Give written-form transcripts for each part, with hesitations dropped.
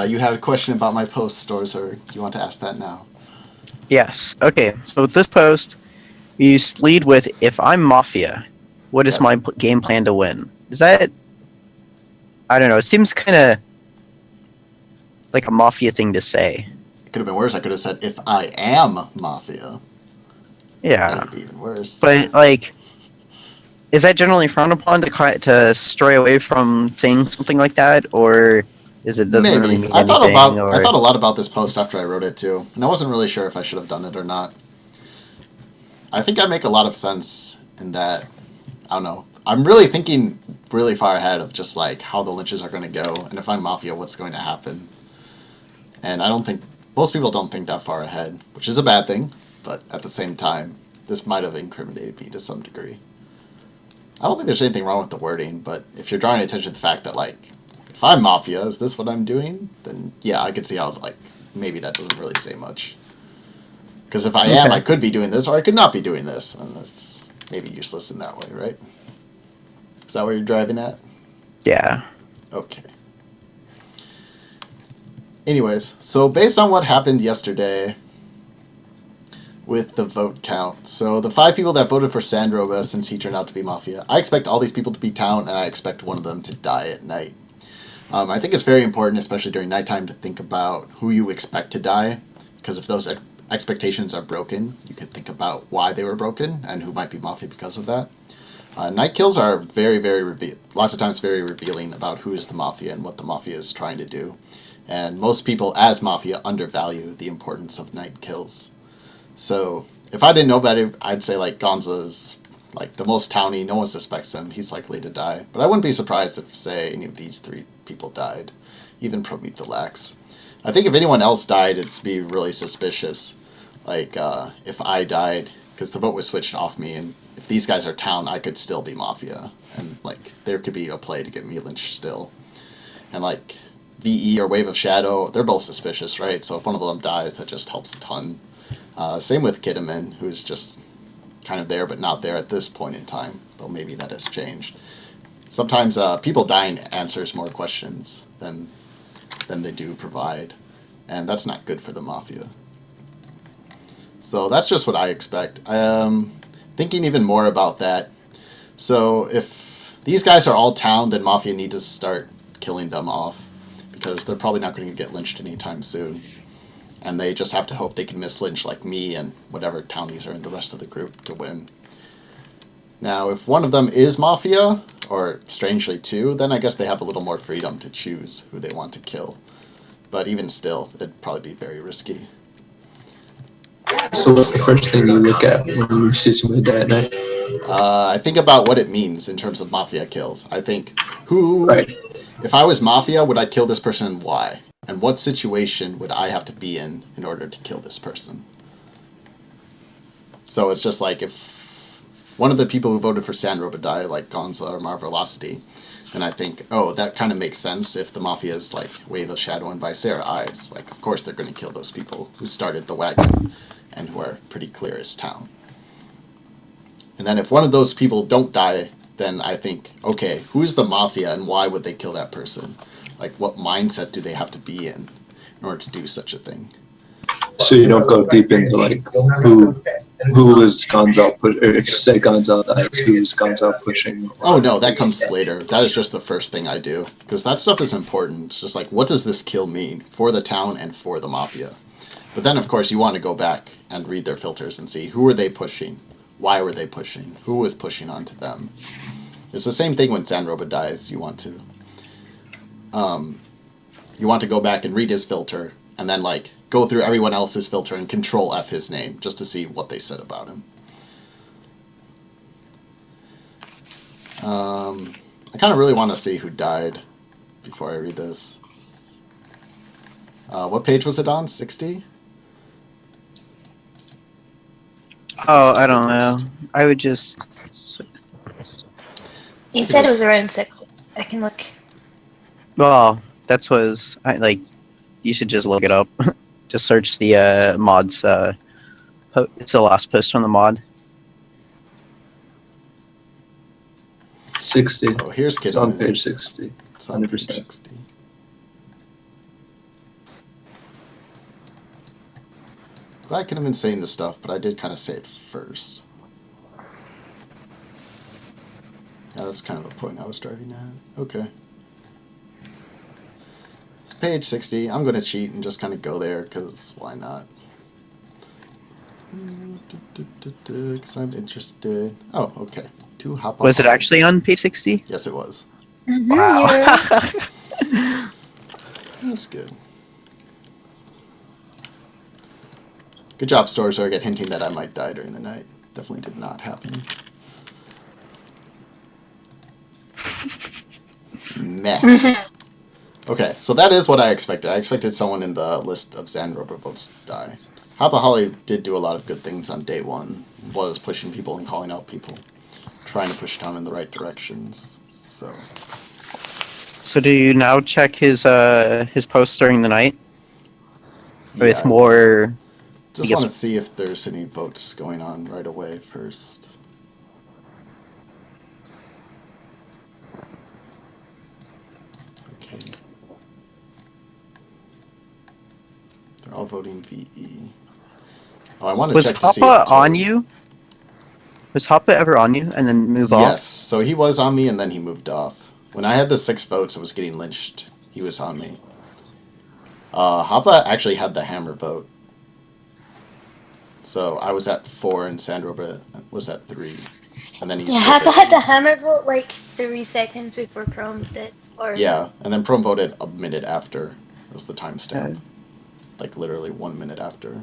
You had a question about my post stores, or you want to ask that now? Yes. Okay. So with this post, you lead with, "If I'm Mafia, what is Yes. my game plan to win?" Is that? I don't know. It seems kind of like a Mafia thing to say. It could have been worse. I could have said, if I am Mafia. Then it Yeah. would be even worse. But like, is that generally frowned upon to stray away from saying something like that, or is it doesn't really Maybe. mean anything? I Or thought a lot about this post after I wrote it too, and I wasn't really sure if I should have done it or not. I think I make a lot of sense in that. I don't know. I'm really thinking really far ahead of just like how the lynches are going to go, and if I'm Mafia, what's going to happen. And I don't think most people don't think that far ahead, which is a bad thing. But at the same time, this might have incriminated me to some degree. I don't think there's anything wrong with the wording, but if you're drawing attention to the fact that, like, if I'm Mafia, is this what I'm doing? Then, yeah, I could see how, like, maybe that doesn't really say much. Because if I am, I could be doing this, or I could not be doing this. And that's maybe useless in that way, right? Is that what you're driving at? yeah. Okay. Anyways, so based on what happened yesterday with the vote count, so the 5 people that voted for Sandroba since he turned out to be Mafia, I expect all these people to be town, and I expect one of them to die at night. I think it's very important, especially during nighttime, to think about who you expect to die, because if those expectations are broken, you can think about why they were broken and who might be Mafia because of that. Night kills are lots of times very revealing about who is the Mafia and what the Mafia is trying to do. And most people, as Mafia, undervalue the importance of night kills. So, if I didn't know better, I'd say, like, Gonza's, like, the most towny, no one suspects him, he's likely to die. But I wouldn't be surprised if, say, any of these 3 people died, even Promeet the Lax. I think if anyone else died, it'd be really suspicious. Like, if I died, because the vote was switched off me, and if these guys are town, I could still be Mafia. And, like, there could be a play to get me lynched still. And, like, VE or Wave of Shadow, they're both suspicious, right? So if one of them dies, that just helps a ton. Same with Kiddaman, who's just kind of there but not there at this point in time, though maybe that has changed. Sometimes people dying answers more questions than they do provide, and that's not good for the Mafia. So that's just what I expect. Thinking even more about that. So if these guys are all town, then Mafia need to start killing them off, because they're probably not going to get lynched anytime soon. And they just have to hope they can miss lynch like me and whatever townies are in the rest of the group to win. Now, if one of them is Mafia, or strangely 2, then I guess they have a little more freedom to choose who they want to kill. But even still, it'd probably be very risky. So what's the first thing you look at when you see somebody die at night? I think about what it means in terms of Mafia kills. I think, if I was Mafia, would I kill this person and why? And what situation would I have to be in order to kill this person? So it's just like if one of the people who voted for Sandroba die, like Gonza or Marvelocity, then I think, oh, that kind of makes sense if the Mafia is like Wave of Shadow and Visera Eyes. Like, of course they're going to kill those people who started the wagon and who are pretty clear as town. And then if one of those people don't die, then I think, okay, who's the Mafia and why would they kill that person? Like, what mindset do they have to be in order to do such a thing? So you don't go deep into like who was Gonzal push, or if you say Gonzal dies, who's Gonzal pushing? Oh no, that comes later. That is just the first thing I do, because that stuff is important. It's just like, what does this kill mean for the town and for the Mafia? But then, of course, you want to go back and read their filters and see who are they pushing, why were they pushing, who was pushing onto them. It's the same thing when Sandroba dies. You want to go back and read his filter, and then like go through everyone else's filter and control F his name just to see what they said about him. I kind of really want to see who died before I read this. What page was it on? 60? Oh, I don't know. I would just. You said it was around 60. I can look. Well, that's was like. You should just look it up. Just search the mods. It's the last post from the mod. 60. Oh, here's Kid. It's on page 60. It's on page 60. Glad I could have been saying this stuff, but I did kind of say it first. Yeah, that's kind of a point I was driving at. Okay. It's page 60. I'm going to cheat and just kind of go there, because why not? Because I'm interested. Oh, okay. Two hop on. Was it actually on page 60? Yes, it was. Wow. That's good. Good job, Store Target, hinting that I might die during the night. Definitely did not happen. Meh. Okay, so that is what I expected. I expected someone in the list of Zandrober votes to die. Hapa Holly did do a lot of good things on day one. Was pushing people and calling out people. Trying to push town in the right directions. So do you now check his posts during the night? With Yeah, more... just want to see if there's any votes going on right away first. Okay. They're all voting VE. Oh, I want to check to see if Hoppa on you? Was Hoppa ever on you and then move off? Yes, so he was on me and then he moved off. When I had the 6 votes and was getting lynched, he was on me. Hoppa actually had the hammer vote. So I was at 4 and Sandroba was at 3. And then he Hoppa had the hammer vote like 3 seconds before Prom did. Or... Yeah, and then Prom voted a minute after. That was the timestamp. Like literally 1 minute after.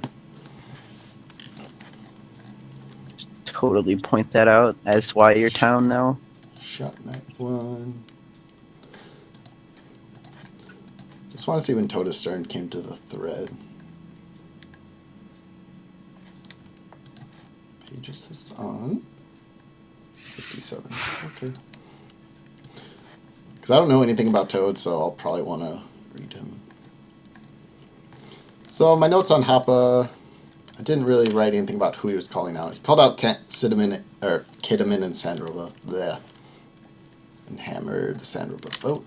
Totally point that out as why your town now. Shot night 1. Just want to see when Toda Stern came to the thread. Page is this on? 57. Okay. Because I don't know anything about Toad, so I'll probably want to read him. So my notes on Happa, I didn't really write anything about who he was calling out. He called out Kiddaman and Sandroba. Bleh. And hammered the Sandroba vote.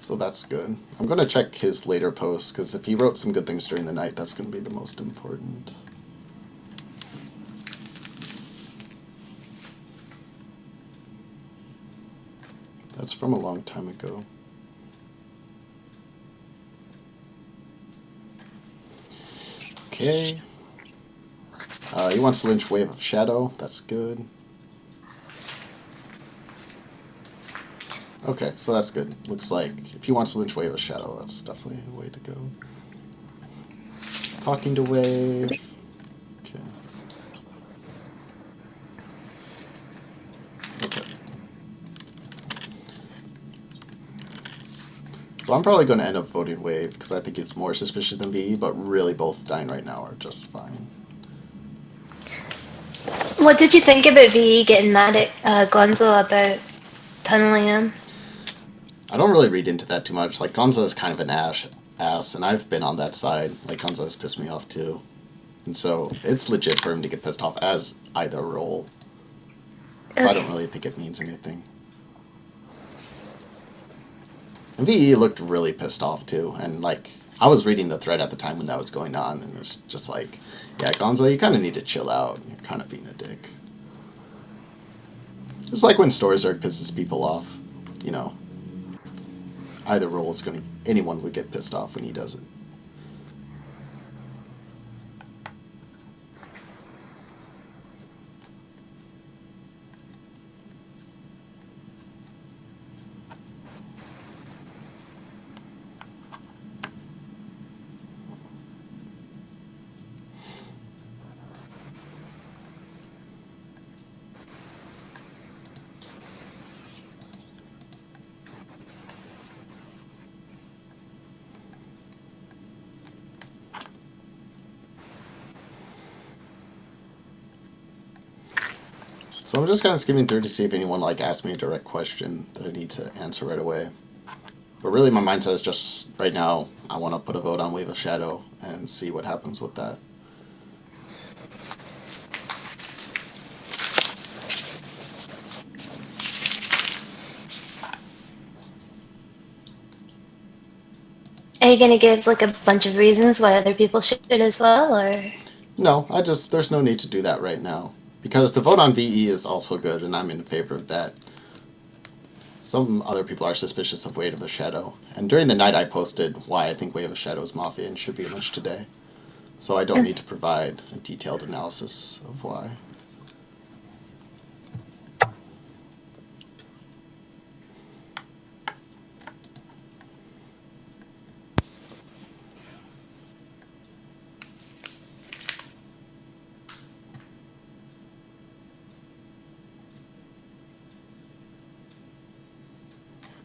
So that's good. I'm going to check his later posts, because if he wrote some good things during the night, that's going to be the most important. That's from a long time ago. Okay. He wants to lynch Wave of Shadow. That's good. Okay, so that's good. Looks like if he wants to lynch Wave of Shadow, that's definitely a way to go. Talking to Wave. Okay. Okay. So I'm probably going to end up voting Wave because I think it's more suspicious than VE, but really both dying right now are just fine. What did you think about VE getting mad at Gonzo about tunneling him? I don't really read into that too much. Like, Gonzo is kind of an ass, and I've been on that side. Like, Gonzo has pissed me off too. And so it's legit for him to get pissed off as either role. So I don't really think it means anything. And VE looked really pissed off too, and like, I was reading the thread at the time when that was going on, and it was just like, yeah, Gonzo, you kind of need to chill out. You're kind of being a dick. It's like when Storzerg pisses people off, you know. Either role is going to, anyone would get pissed off when he does it. So I'm just kind of skimming through to see if anyone like asked me a direct question that I need to answer right away. But really my mindset is just, right now, I want to put a vote on Wave of Shadow and see what happens with that. Are you gonna give like a bunch of reasons why other people should as well, or? No, there's no need to do that right now. Because the vote on VE is also good, and I'm in favor of that. Some other people are suspicious of Wave of a Shadow. And during the night I posted why I think Wave of a Shadow is Mafia and should be lynched today. So I don't need to provide a detailed analysis of why.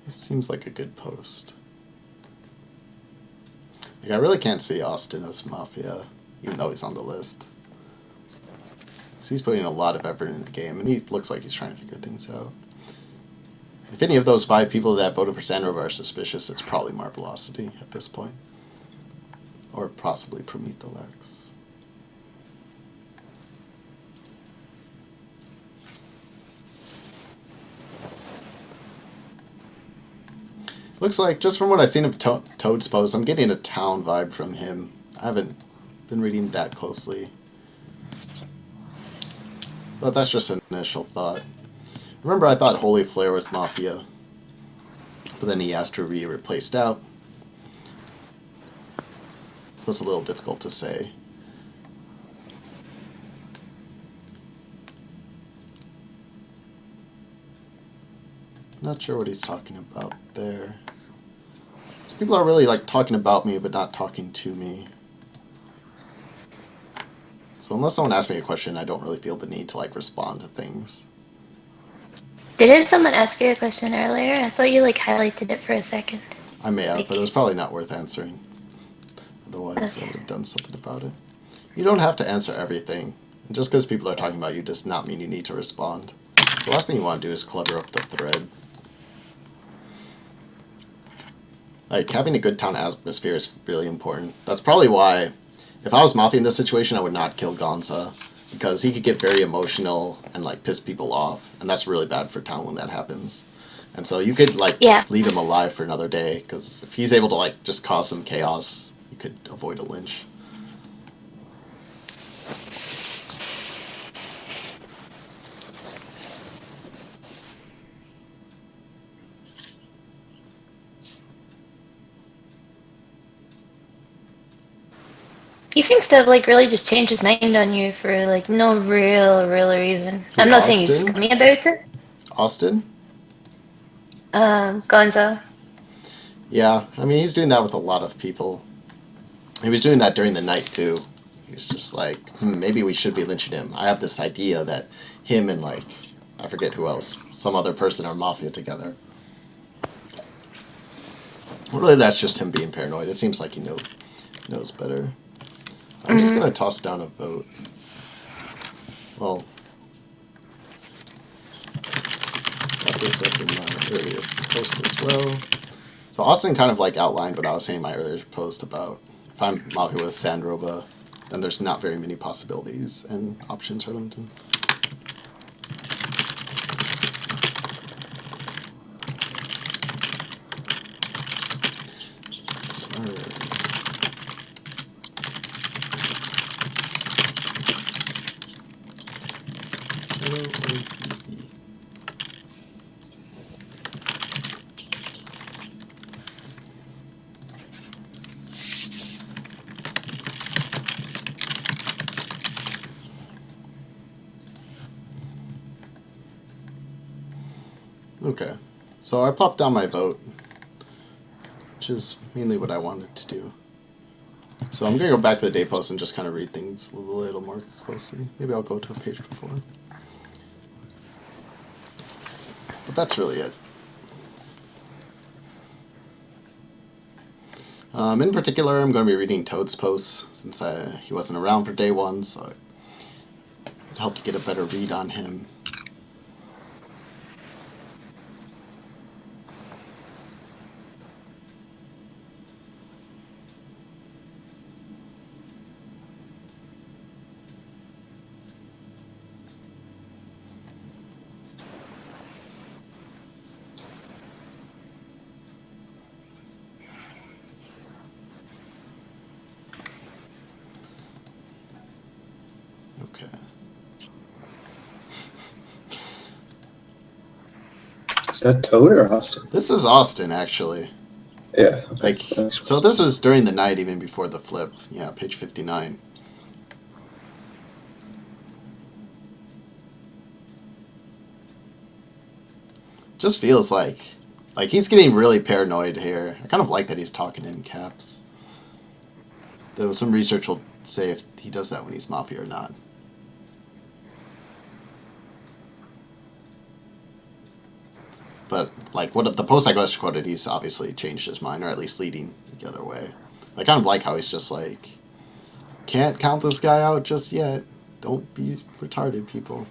This seems like a good post. Like, I really can't see Austin as Mafia, even though he's on the list. So he's putting a lot of effort into the game, and he looks like he's trying to figure things out. If any of those 5 people that voted for Sandrova are suspicious, it's probably Marvelocity at this point. Or possibly Prometheus. Looks like, just from what I've seen of Toad's post, I'm getting a town vibe from him. I haven't been reading that closely. But that's just an initial thought. Remember, I thought Holy Flare was Mafia. But then he asked to be replaced out. So it's a little difficult to say. Not sure what he's talking about there. So people are really like talking about me, but not talking to me. So unless someone asks me a question, I don't really feel the need to like respond to things. Didn't someone ask you a question earlier? I thought you like highlighted it for a second. I may have, but it was probably not worth answering. Otherwise, Okay. I would have done something about it. You don't have to answer everything. And just because people are talking about you does not mean you need to respond. So the last thing you want to do is clutter up the thread. Like, having a good town atmosphere is really important. That's probably why, if I was Mafia in this situation, I would not kill Gonza. Because he could get very emotional and, like, piss people off. And that's really bad for town when that happens. And so you could, like, leave him alive for another day. Because if he's able to, like, just cause some chaos, you could avoid a lynch. He seems to have like really just changed his mind on you for like no real reason. Who, I'm not saying he's Austin? scummy about it. Austin? Gonzo. Yeah, I mean, he's doing that with a lot of people. He was doing that during the night, too. He was just like, maybe we should be lynching him. I have this idea that him and, like, I forget who else, some other person are Mafia together. Really, that's just him being paranoid. It seems like he knows better. I'm just going to toss down a vote. Well, got this up in my earlier post as well. So Austin kind of like outlined what I was saying in my earlier post about if I'm Mafia with Sandrova, then there's not very many possibilities and options are limited. Okay, so I plopped down my vote, which is mainly what I wanted to do. So I'm going to go back to the day post and just kind of read things a little more closely. Maybe I'll go to a page before. But that's really it. In particular, I'm going to be reading Toad's posts since he wasn't around for day 1, so it helped to get a better read on him. Is that Toad or Austin? This is Austin, actually. Yeah. Like, so this is during the night, even before the flip. Yeah, page 59. Just feels like he's getting really paranoid here. I kind of like that he's talking in caps. There was some research will say if he does that when he's Mafia or not. But, like, what the post I just quoted, he's obviously changed his mind, or at least leading the other way. I kind of like how he's just like, can't count this guy out just yet. Don't be retarded, people.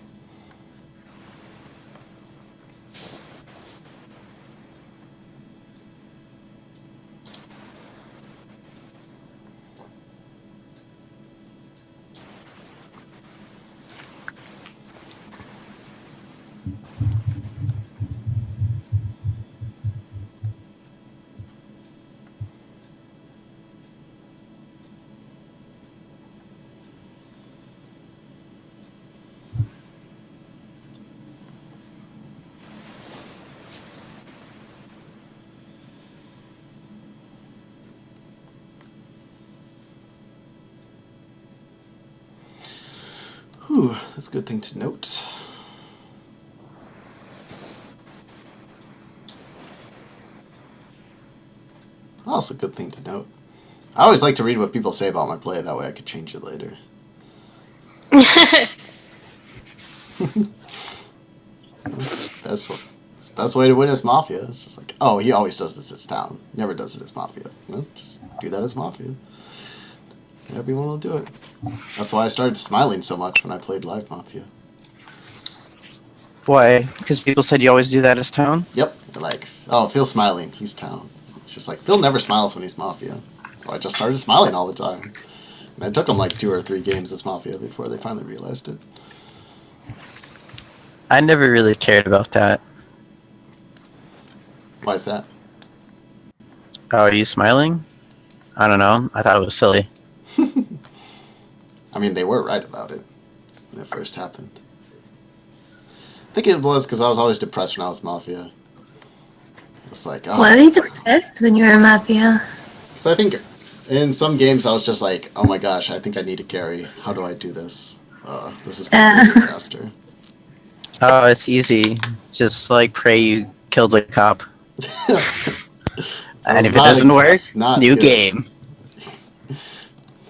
Whew, that's a good thing to note. Also a good thing to note. I always like to read what people say about my play, that way I could change it later. That's the best way to win as Mafia. It's just like, oh, he always does this as Town. Never does it as Mafia. Well, just do that as Mafia. Everyone will do it. That's why I started smiling so much when I played live Mafia. Why? Because people said you always do that as Town? Yep. They're like, oh, Phil's smiling. He's Town. It's just like, Phil never smiles when he's Mafia. So I just started smiling all the time. And it took them like 2 or 3 games as Mafia before they finally realized it. I never really cared about that. Why is that? Oh, are you smiling? I don't know. I thought it was silly. I mean, they were right about it when it first happened. I think it was because I was always depressed when I was Mafia. It's like, oh. Why were you depressed when you were a Mafia? Because I think in some games I was just like, oh my gosh, I think I need a carry. How do I do this? This is going to be a disaster. Oh, it's easy. Just like pray you killed the cop. And if it doesn't work, new game.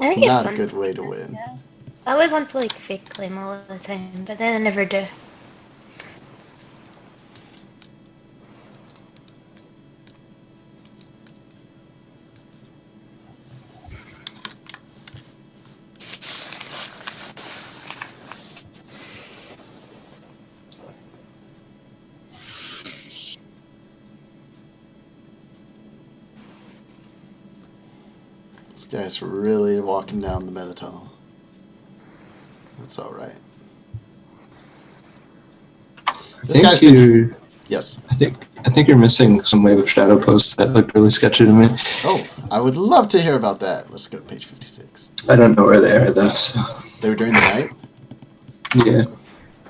It's not a good way to win. Yeah. I always want to like fake claim all the time, but then I never do. This guy's really walking down the meta tunnel. That's alright. Yes. I think you're missing some wave of shadow posts that looked really sketchy to me. Oh, I would love to hear about that. Let's go to page 56. I don't know where they are though. So. They were during the night? Yeah.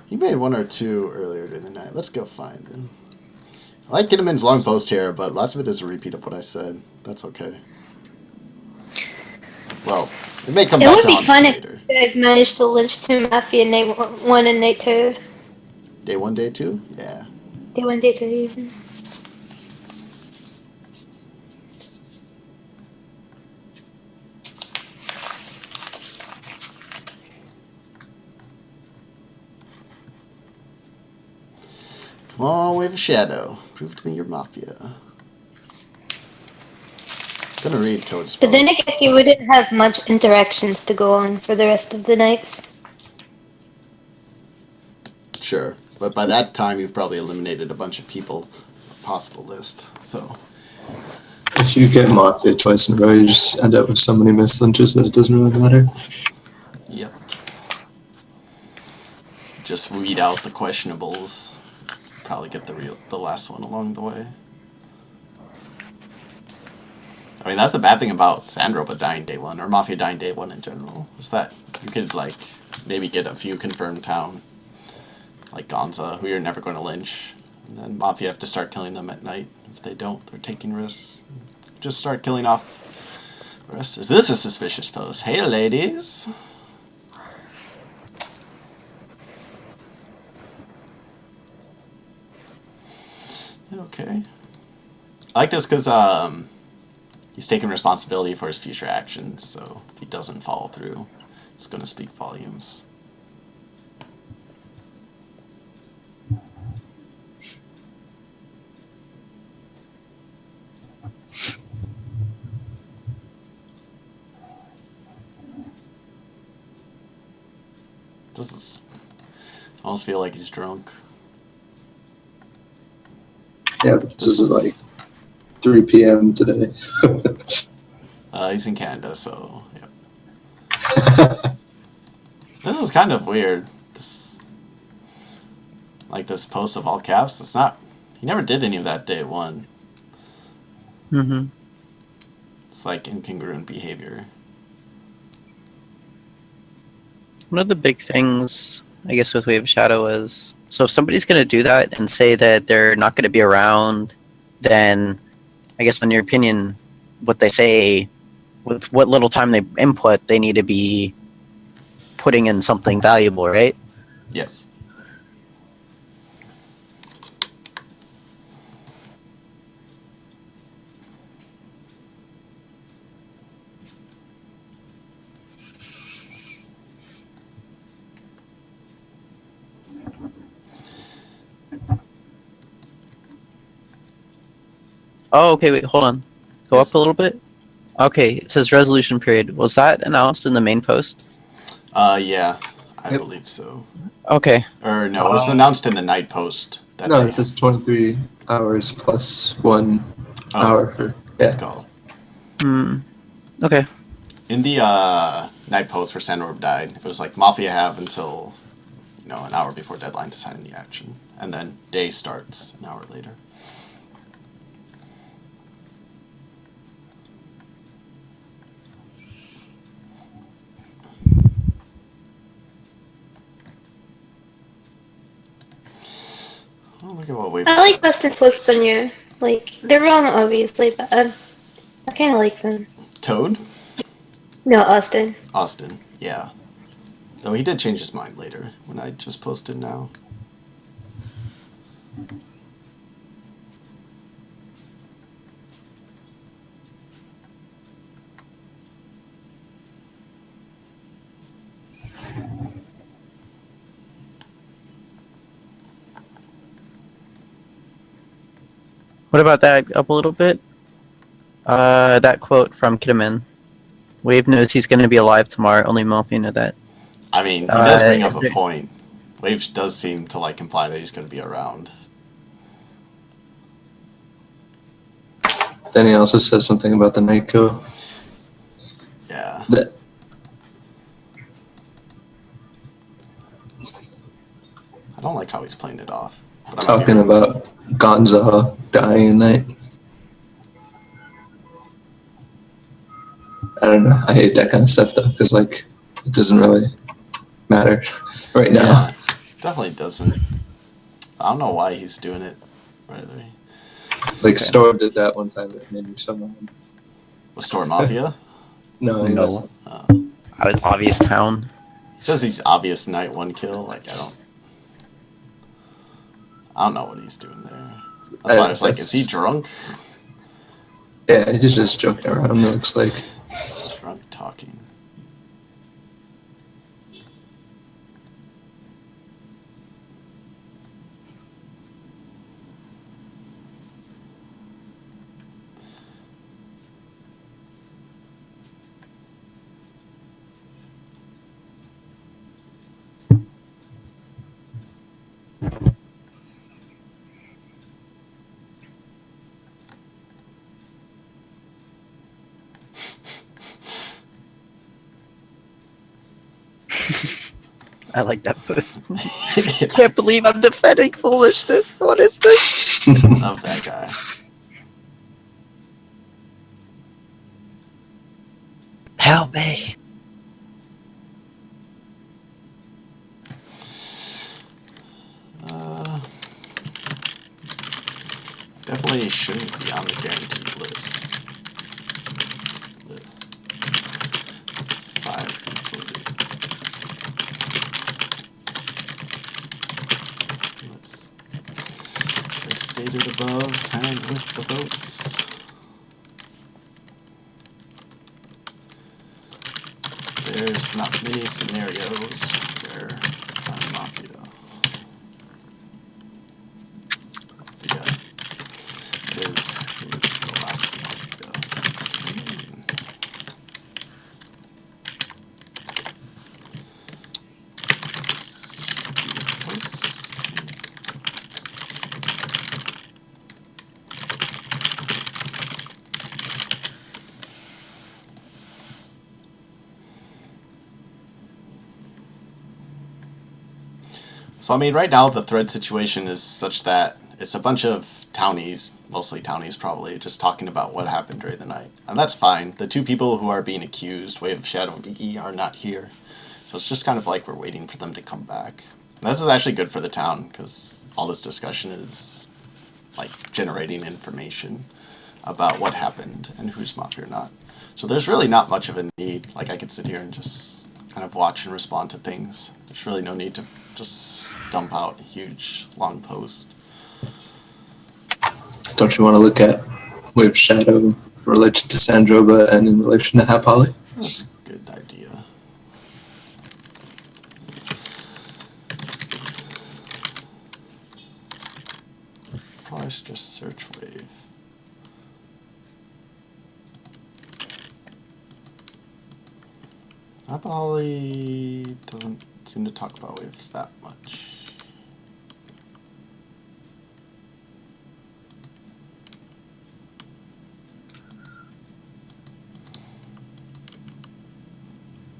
He made 1 or 2 earlier during the night. Let's go find them. I like Kinnaman's long post here, but lots of it is a repeat of what I said. That's okay. Well, it may come back to haunt me later. You guys managed to lynch 2 Mafia Night 1 and Night 2. Day 1, day 2? Yeah. Day 1, Day 2 even. Come on, wave of shadow. Prove to me you're Mafia. Gonna read Toad's post. But then I guess you wouldn't have much interactions to go on for the rest of the nights. Sure, but by that time you've probably eliminated a bunch of people possible list, so. If you get Mafia twice in a row, you just end up with so many missed lynches that it doesn't really matter. Yep. Just weed out the questionables. Probably get the last one along the way. I mean, that's the bad thing about Sandroba dying day 1, or Mafia dying day 1 in general, is that you could, like, maybe get a few confirmed Town, like Gonza, who you're never going to lynch, And then Mafia have to start killing them at night. If they don't, they're taking risks. Just start killing off the rest. Is this a suspicious pose? Hey, ladies. Okay. I like this because he's taking responsibility for his future actions, so if he doesn't follow through, it's going to speak volumes. This is... I almost feel like he's drunk. Yeah, but this is like 3 p.m. today. He's in Canada, so yeah. This is kind of weird. This, like this post of all caps. It's not. He never did any of that day one. Mm-hmm. It's like incongruent behavior. One of the big things, I guess, with Wave of Shadow is, so if somebody's going to do that and say that they're not going to be around, then I guess, in your opinion, what they say, with what little time they input, they need to be putting in something valuable, right? Yes. Oh, okay, wait, hold on. Go Yes. up a little bit. Okay, it says resolution period. Was that announced in the main post? Yeah, I Yep. believe so. Okay. Or no, it was announced in the night post. That No, they it says 23 hours plus 1 hour for call. Okay. In the night post where Sandorb died, it was like Mafia have until an hour before deadline to sign the action, and then day starts an hour later. Oh, look at what Wave. I like Western posts on you. Like, they're wrong, obviously, but I kind of like them. Toad? No, Austin. Austin, yeah. Though he did change his mind later when I just posted now. What about that up a little bit? That quote from Kidman. Wave knows he's going to be alive tomorrow. Only Murphy know that. I mean, he does bring up is a there- point. Wave does seem to imply that he's going to be around. Then he also says something about the Nico. Yeah. That I don't like how he's playing it off. But talking about Gonza dying at night. I don't know. I hate that kind of stuff though, because it doesn't really matter right now. Yeah, definitely doesn't. I don't know why he's doing it. Right away. Storm did that one time that made me so mad. Was Storm Mafia? No, he No. wasn't. I was obvious town. He says he's obvious night one kill. I don't know what he's doing there. That's why I was like, is he drunk? Yeah, he's just joking around, it looks like. Drunk talking. I like that post. Can't believe I'm defending foolishness. What is this? Love that guy. Help me. Holly shouldn't be on the guaranteed list. 5 included. As stated above, and with the votes. There's not many scenarios where I'm Mafia. Yeah. Who's the last Mafia? Post. So I mean, right now the thread situation is such that it's a bunch of townies, mostly townies probably, just talking about what happened during the night. And that's fine. The 2 people who are being accused, Wave of Shadow and Biggie, are not here. So it's just kind of like we're waiting for them to come back. And this is actually good for the town, because all this discussion is like generating information about what happened and who's Mafia or not. So there's really not much of a need. Like I could sit here and just kind of watch and respond to things. There's really no need to just dump out a huge long post. Don't you want to look at Wave Shadow in relation to Sandroba and in relation to Hap Holly? That's a good idea. Probably should just search Wave. Hap Holly doesn't seem to talk about Wave that much.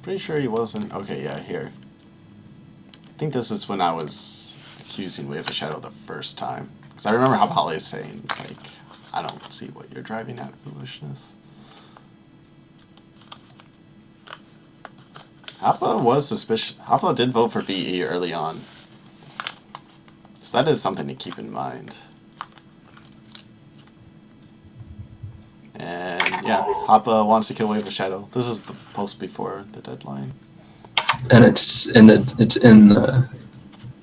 Pretty sure he wasn't. Okay, yeah, here. I think this is when I was accusing Wave of Shadow the first time. Because I remember how Holly is saying, like, I don't see what you're driving at, foolishness. Hapa was suspicious. Hapa did vote for BE early on. So that is something to keep in mind. And yeah, Hapa wants to kill Wave of Shadow. This is the post before the deadline. And it's in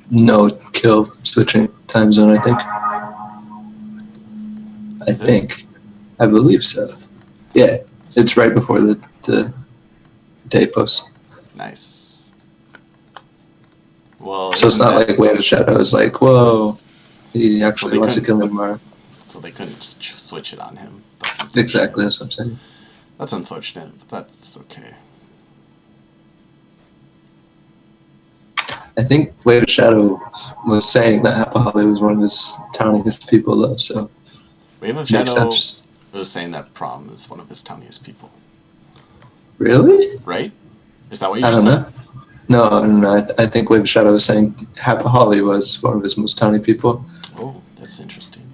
no kill switching time zone, I think. Is it? I believe so. Yeah, it's right before the day post. Nice. Well, So it's isn't not that, like Wave of Shadow is like, whoa, he actually wants to kill me tomorrow. so they couldn't switch it on him. Exactly, that's what I'm saying. That's unfortunate, but that's okay. I think Wave of Shadow was saying that Hapa Holly was one of his towniest people, though, so Wave of makes Shadow sense. was saying that Prom is one of his towniest people. Really? Right? Is that what you I just don't said? know. No. I think Wave of Shadow was saying Hapa Holly was one of his most towny people. Oh, that's interesting.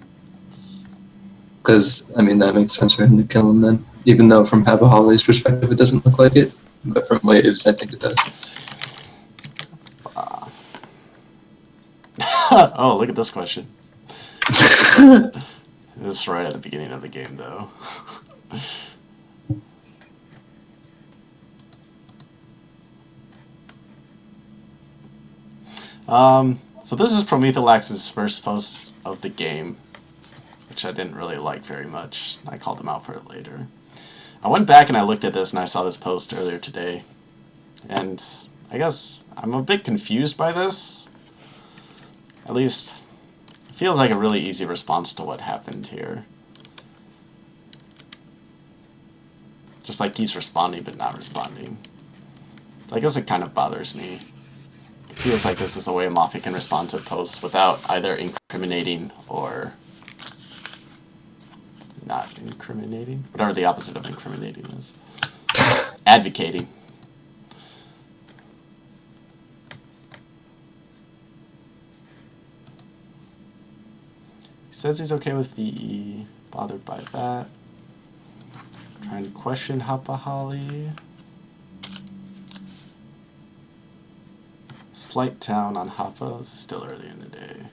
Because, I mean, that makes sense for him to kill him then. Even though from Hapa Holly's perspective it doesn't look like it. But from Wave's, I think it does. Oh, look at this question. This is right at the beginning of the game, though. So this is Prometholax's first post of the game, which I didn't really like very much. I called him out for it later. I went back and I looked at this and I saw this post earlier today. And I guess I'm a bit confused by this. At least, it feels like a really easy response to what happened here. Just like he's responding but not responding. So I guess it kind of bothers me. It feels like this is a way a Mafia can respond to a post without either incriminating or not incriminating. Whatever the opposite of incriminating is. Advocating. He says he's okay with VE. Bothered by that. Trying to question Hapa Holly. Slight town on Hapa. This is still early in the day.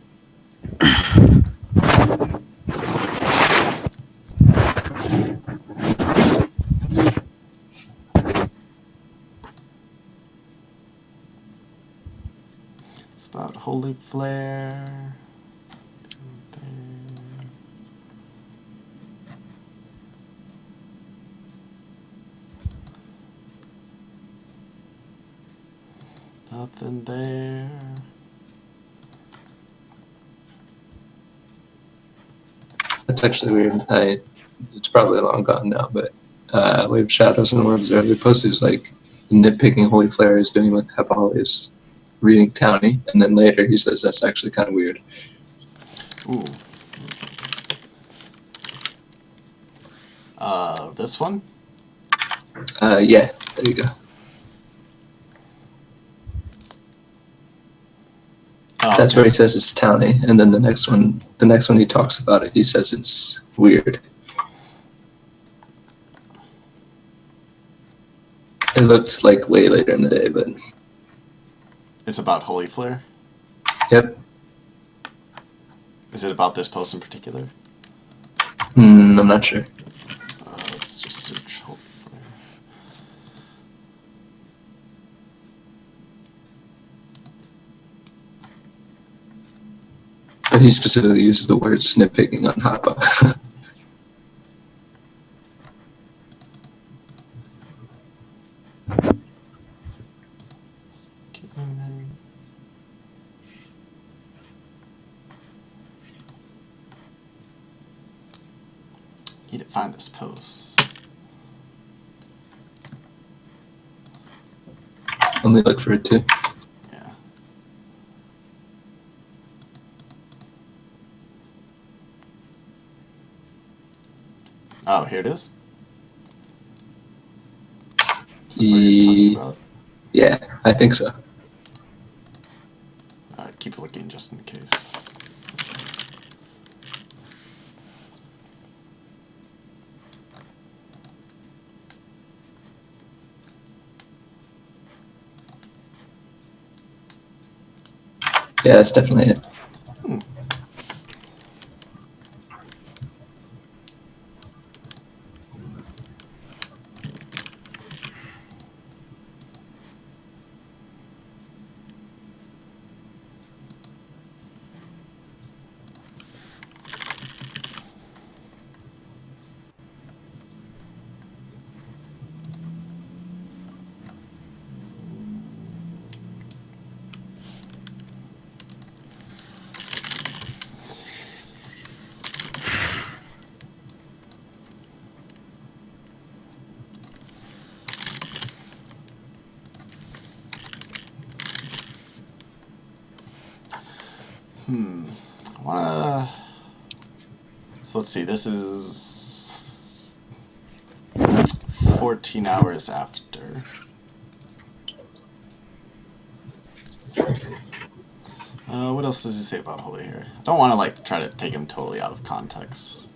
about Holy Flare. Nothing there. That's actually weird. It's probably long gone now, but we have Shadows and Orbs earlier posted is like nitpicking Holy Flare is doing with Hepal is reading Townie, and then later he says that's actually kind of weird. Ooh. This one? Yeah, there you go. Oh, That's okay. where he says it's Townie, and then the next one he talks about it, he says it's weird. It looks like way later in the day, but It's about Holy Flare? yep. Is it about this post in particular? I'm not sure. Let's just search Holy Flare. But he specifically uses the word nitpicking on Hapa. Need to find this post. Let me look for it too. Yeah. Oh, here it is. Is this what you're talking about? Yeah, I think so. Alright, keep looking just in case. Yeah, that's definitely it. So let's see, this is 14 hours after. What else does he say about Holy here? I don't want to like try to take him totally out of context.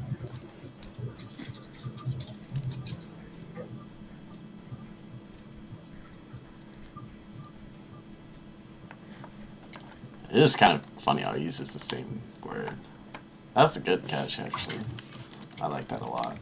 It is kind of funny how he uses the same word. That's a good catch, actually. I like that a lot.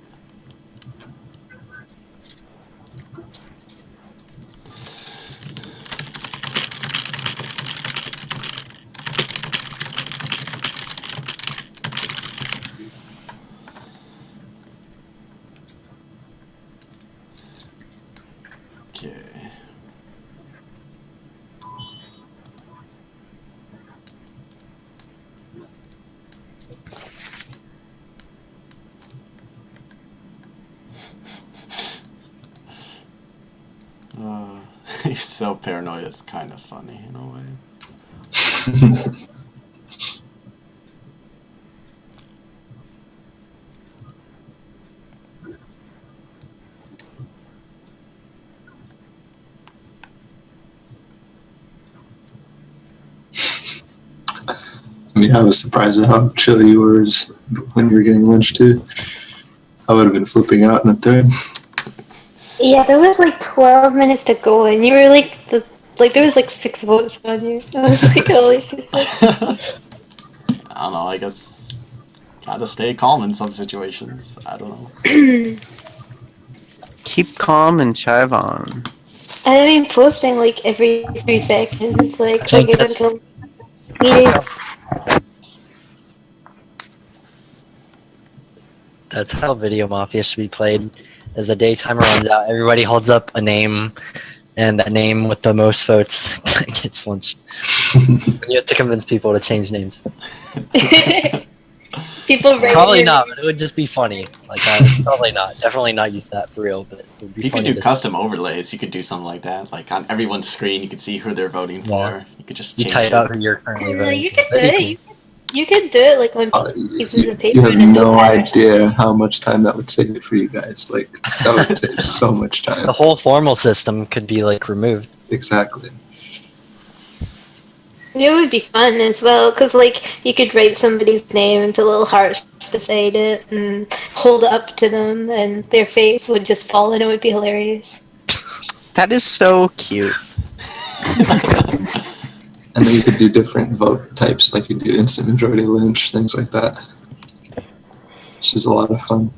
Okay. He's so paranoid, it's kind of funny in a way. I mean, I was surprised at how chill you were when you were getting lunch too. I would have been flipping out in a third. Yeah, there was like 12 minutes to go, and you were there was like 6 votes on you. I was like, holy shit. I don't know, I guess gotta stay calm in some situations. I don't know. Keep calm and chive on. I mean, posting like every 3 seconds, like I think I gotta that's go. Yes. That's how Video Mafia should be played. As the day timer runs out, everybody holds up a name, and that name with the most votes gets lynched. You have to convince people to change names. People rate Probably your not, name. but it would just be funny. Like, probably not. Definitely not use that for real, but it would be You could funny do to custom overlays. You could do something like that. Like on everyone's screen, you could see who they're voting for. You could just You change type it. out who you're currently No, voting you for. could do That'd be it. cool. You could do it like on pieces of paper You have and a no notepad or something. idea how much time that would save for you guys. Like, that would save so much time. The whole formal system could be like removed. Exactly. It would be fun as well, because like you could write somebody's name and put little hearts beside it and hold it up to them, and their face would just fall, and it would be hilarious. That is so cute. And then you could do different vote types, like you do instant majority lynch, things like that. Which is a lot of fun.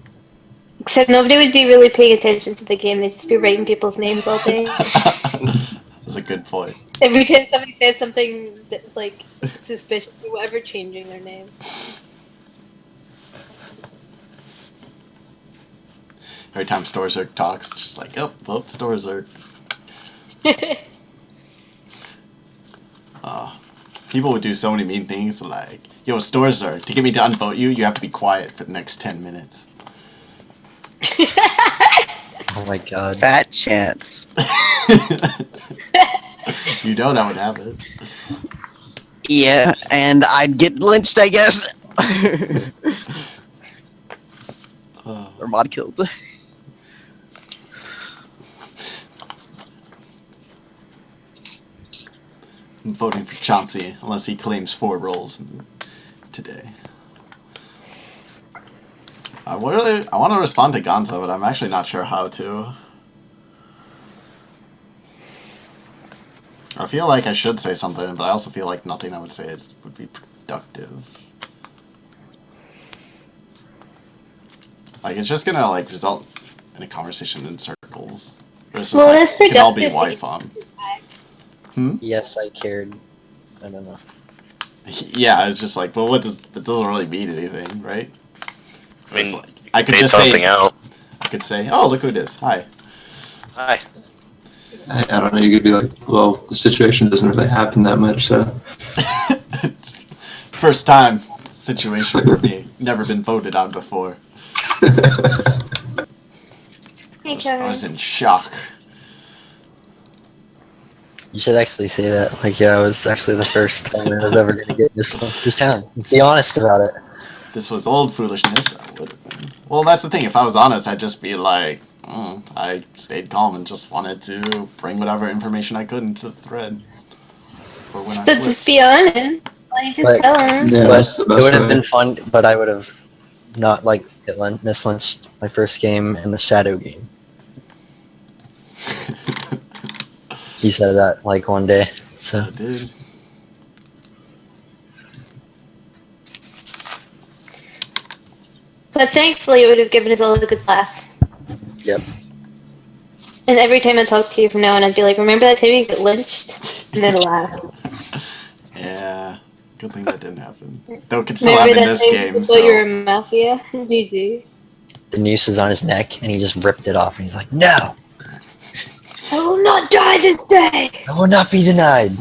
Except nobody would be really paying attention to the game; they'd just be writing people's names all day. That's a good point. Every time somebody says something that's like suspicious or whatever, changing their name. Every time Storzerk talks, it's just like, oh, vote Storzerk. People would do so many mean things like, yo, Storzerk, to get me to unvote you, you have to be quiet for the next 10 minutes. Oh my god. Fat chance. You know that would happen. Yeah, and I'd get lynched, I guess. Or mod killed. I'm voting for Chomsky unless he claims 4 roles today. I want to respond to Gonzo, but I'm actually not sure how to. I feel like I should say something, but I also feel like nothing I would say would be productive. Like, it's just gonna like result in a conversation in circles. Or it's just Well, like, that's it could all be productive. Y-fom. Yes, I cared. I don't know. Yeah, it's just like, well, what does that doesn't really mean anything, right? I mean, Like, I could fade just something say, out. I could say, oh, look who it is. Hi. Hi. I don't know, you could be like, well, the situation doesn't really happen that much, so. First time situation for me. Never been voted on before. Hey, I was in shock. You should actually say that. Like, yeah, I was actually the first time I was ever going to get this. Just kind of be honest about it. This was old foolishness. I would have been. Well, that's the thing. If I was honest, I'd just be like, I stayed calm and just wanted to bring whatever information I could into the thread. For when I So flipped. just be honest. Why don't you But- just tell them? Yeah, But that's the it best would have way. been fun, but I would have not, like, mislynched my first game in the Shadow game. He said that, like, one day. So, I did. But thankfully, it would have given us all a good laugh. yep. And every time I talk to you from now on, I'd be like, remember that time you got lynched? And then laugh. Yeah. Good thing that didn't happen. Though it could still Remember happen in that this time game, you thought you were so. a mafia? GG. The noose was on his neck, and he just ripped it off, and he's like, no! I will not die this day! I will not be denied!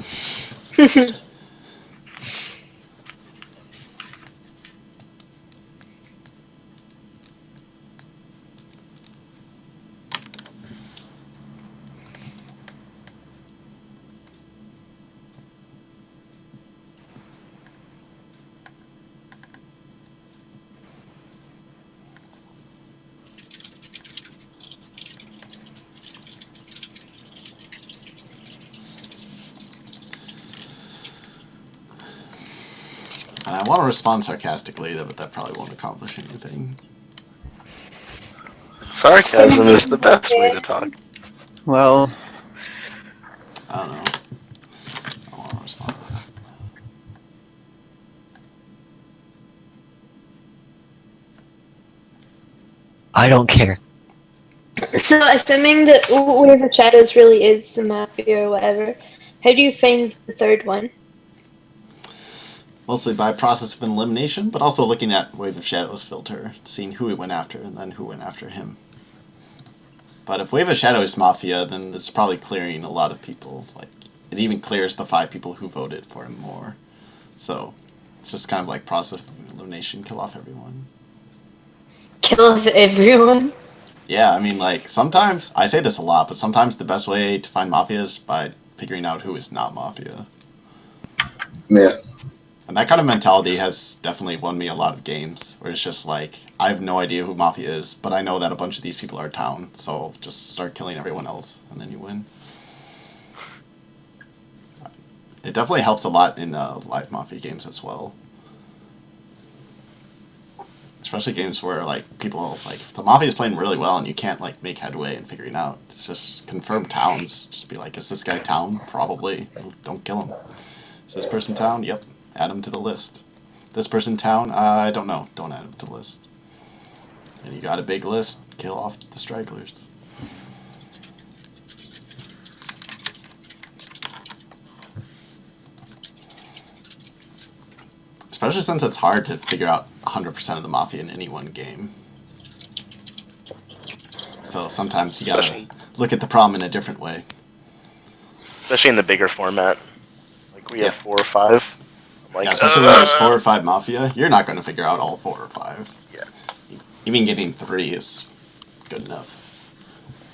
And I want to respond sarcastically, but that probably won't accomplish anything. Sarcasm is the best way to talk. Well, I don't know. I want to respond. I don't care. So, assuming that Wave of Shadows really is the mafia or whatever, how do you find the third one? mostly by process of elimination, but also looking at Wave of Shadows filter, seeing who it went after and then who went after him. But if Wave of Shadows Mafia, then it's probably clearing a lot of people. Like, it even clears the 5 people who voted for him more. So it's just kind of like process of elimination, kill off everyone. Kill off everyone. Yeah, I mean, like, sometimes, I say this a lot, but sometimes the best way to find Mafia is by figuring out who is not Mafia. Yeah. And that kind of mentality has definitely won me a lot of games, where it's just like, I have no idea who Mafia is, but I know that a bunch of these people are town, so just start killing everyone else, and then you win. It definitely helps a lot in live Mafia games as well. Especially games where, like, people, like, the Mafia is playing really well and you can't, like, make headway in figuring out. It's just confirm towns. Just be like, is this guy town? Probably. Don't kill him. Is this person town? Yep. Add him to the list. This person town? I don't know. Don't add him to the list. And you got a big list. Kill off the stragglers. Especially since it's hard to figure out 100% of the Mafia in any one game. So sometimes you gotta look at the problem in a different way. Especially in the bigger format. Like we have 4 or 5. Like, yeah, especially when there's 4 or 5 Mafia, you're not going to figure out all 4 or 5. Yeah. Even getting 3 is good enough.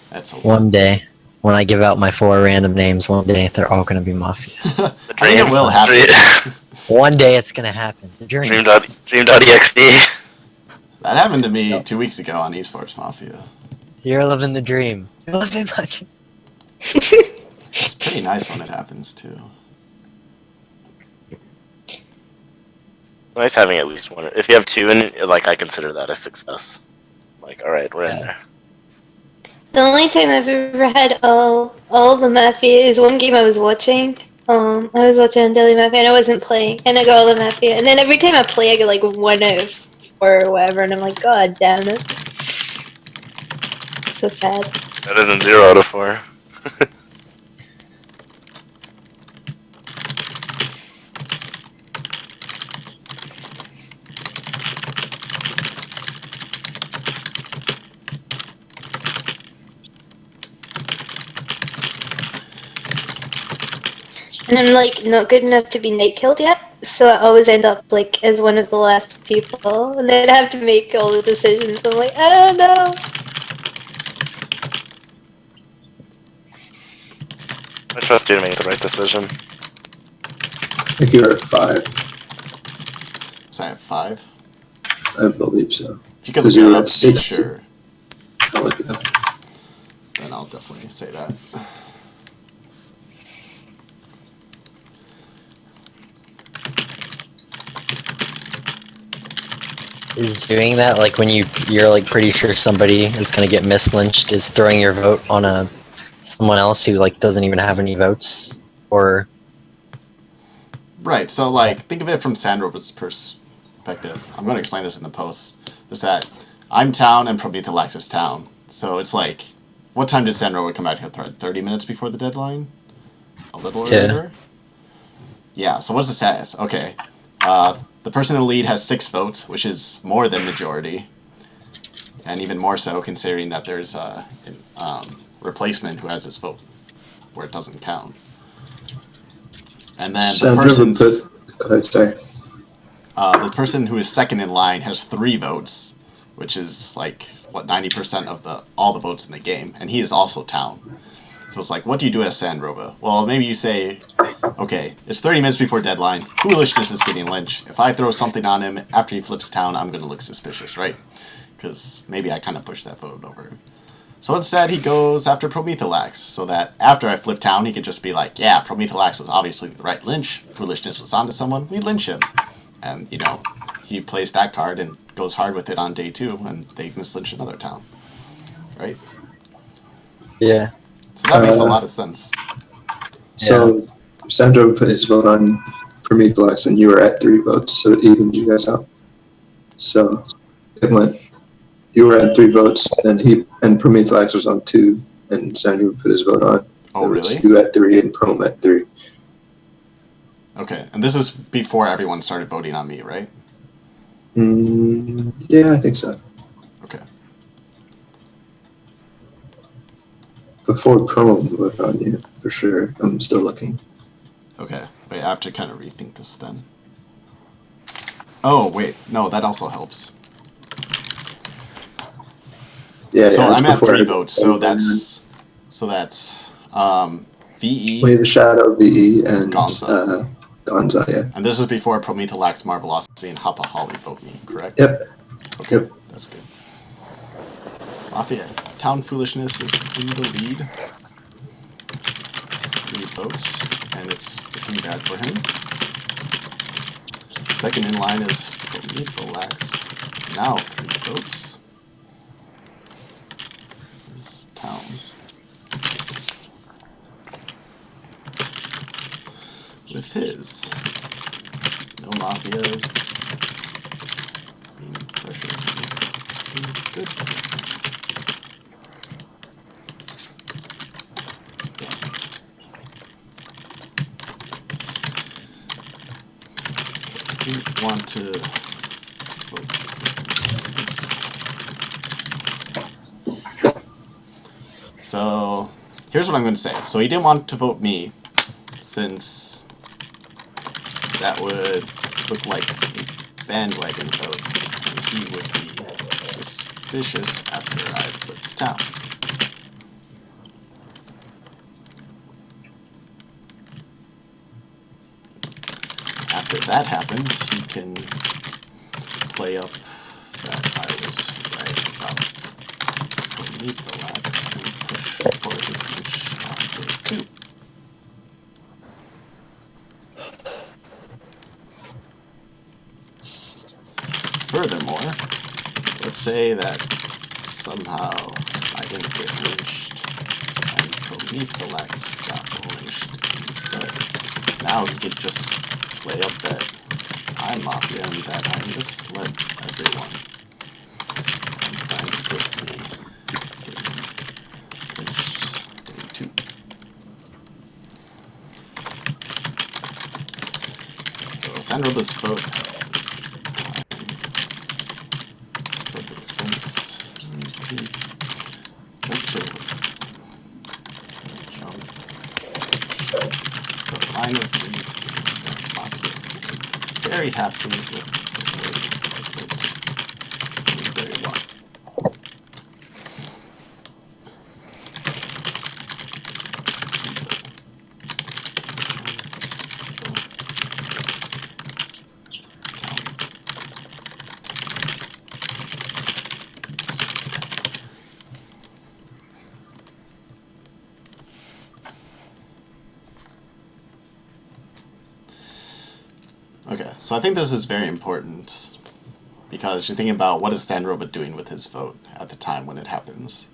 That's a lot. One day, when I give out my 4 random names, one day they're all gonna be Mafia. I think it will happen. One day it's gonna happen. The dream. Dream.exe. That happened to me 2 weeks ago on Esports Mafia. You're living the dream. You're living my dream. It's pretty nice when it happens too. Nice having at least one. If you have 2, and like I consider that a success. Like, all right, we're in there. The only time I've ever had all the Mafia is one game I was watching. I was watching on Daily Mafia and I wasn't playing, and I got all the Mafia. And then every time I play, I get like 1 out of 4 or whatever, and I'm like, God damn it. So sad. Better than 0 out of 4. And I'm like not good enough to be night killed yet, so I always end up like as one of the last people, and then I have to make all the decisions. I'm like, I don't know. I trust you to make the right decision. I think you're at 5. Was I at 5? I believe so. If you could Because look you're it up at to be 6. sure, I'll look it up. then I'll definitely say that. Is doing that like when you're like pretty sure somebody is gonna get mislynched? Is throwing your vote on someone else who like doesn't even have any votes, or Right, so like, think of it from Sandroba's perspective. I'm going to explain this in the post. Is that I'm town and Prometheus is town. So it's like, what time did Sandroba come out here? 30 minutes before the deadline? A little earlier? Yeah, so what's the status? Okay. The person in the lead has 6 votes, which is more than majority. And even more so considering that there's a replacement who has his vote, where it doesn't count. And then the person who is second in line has 3 votes, which is like, what, 90% of all the votes in the game, and he is also town. So it's like, what do you do as Sandroba? Well, maybe you say, okay, it's 30 minutes before deadline, foolishness is getting lynched. If I throw something on him after he flips town, I'm going to look suspicious, right? Because maybe I kind of pushed that vote over him. So instead, he goes after Prometheus, so that after I flip town, he could just be like, yeah, Prometheus was obviously the right lynch. Foolishness was onto someone, we lynch him. And, you know, he plays that card and goes hard with it on day 2, and they mislynch another town. Right? yeah. So that makes a lot of sense. So Sandro put his vote on Prometheus, and you were at 3 votes, so it evened you guys out. So it went. You were at 3 votes, and Prometheus was on 2, and Sandro put his vote on. Oh, really? You at 3 and Prom at 3. Okay, and this is before everyone started voting on me, right? Yeah, I think so. Okay. Before promo vote on you, for sure. I'm still looking. Okay. Wait, I have to kind of rethink this then. Oh, wait. No, that also helps. Yeah, So it's I'm at before 3 votes, so everyone. that's VE, We have Shadow, VE, and Gonza. Gonza, yeah. And this is before Prometalax, Marvelosity, and Hapa Holly vote me, correct? Yep. Okay, Yep. that's good. Mafia, Town Foolishness is in the lead. 3 votes, and it's looking bad for him. Second in line is Prometalax, now 3 votes. Is Town. With his. No Mafia is being pressured. It's good. So I do want to vote for this. So here's what I'm going to say. So he didn't want to vote me, since that would look like a bandwagon vote, and he would be suspicious after I flip the town. After that happens, he can play up that I was right about Prometalax and push for his inch on day 2. Furthermore, let's say that somehow I didn't get lynched and Prometalax got lynched instead. Now he could just play up that I'm Mafia and that I misled everyone. I'm trying to get me getting lynched day 2. So Sandroba's vote perfect sense. The line of reasoning that Mafia very happy with the way the votes very well. Okay, so I think this is very important because you're thinking about what is Sandroba doing with his vote at the time when it happens.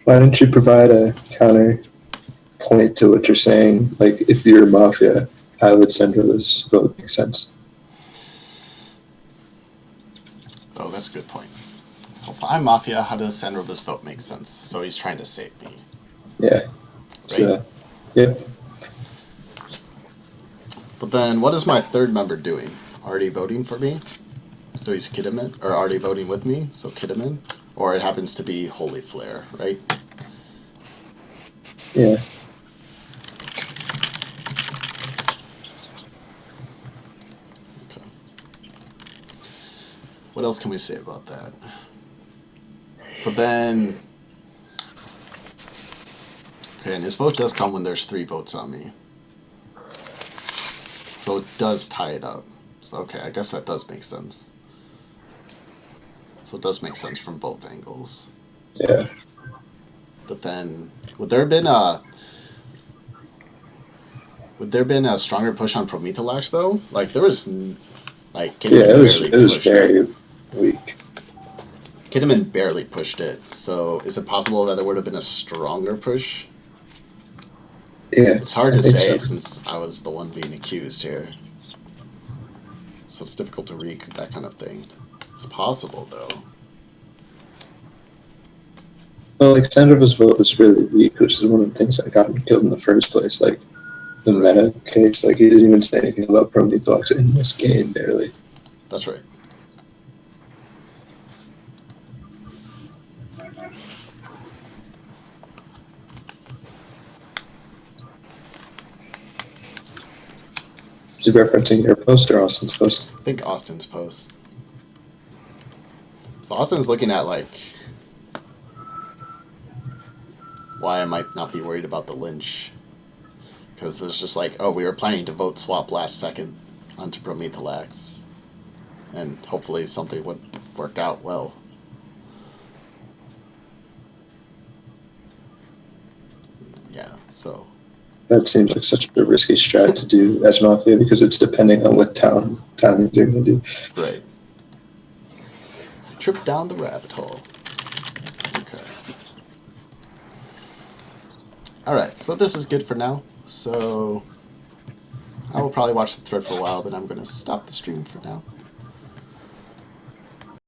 Why don't you provide a counter point to what you're saying? Like, if you're Mafia, how would Sendra's vote make sense? Oh, that's a good point. So if I'm Mafia, how does Sandroba's vote make sense? So he's trying to save me, Yeah. right? So, yep. But then what is my third member doing? Already voting for me? So he's Kiddaman, or already voting with me, so Kiddaman. Or it happens to be Holy Flare, right? Yeah. Okay. What else can we say about that? But then... Okay, and his vote does come when there's 3 votes on me. So it does tie it up. So, okay, I guess that does make sense. So it does make sense from both angles. Yeah. But then, would there have been a stronger push on Prometheus though? Like there was, like Kidman barely It was pushed it. very weak. Kidman barely pushed it. So is it possible that there would have been a stronger push? Yeah. It's hard I to think say so. since I was the one being accused here. So it's difficult to read that kind of thing. It's possible though. Well, like Sandrova's vote was really weak, which is one of the things that got him killed in the first place. Like the meta case, like he didn't even say anything about Prometheus in this game, barely. That's right. Is he referencing your post or Austin's post? I think Austin's post. So Austin's looking at like why I might not be worried about the lynch. Because it's just like, oh, we were planning to vote swap last second onto Prometheus. And hopefully something would work out well. Yeah, so. That seems like such a risky strat to do as Mafia because it's depending on what town they're going to do. Right. It's a trip down the rabbit hole. Okay. Alright, so this is good for now. So I will probably watch the thread for a while, but I'm going to stop the stream for now.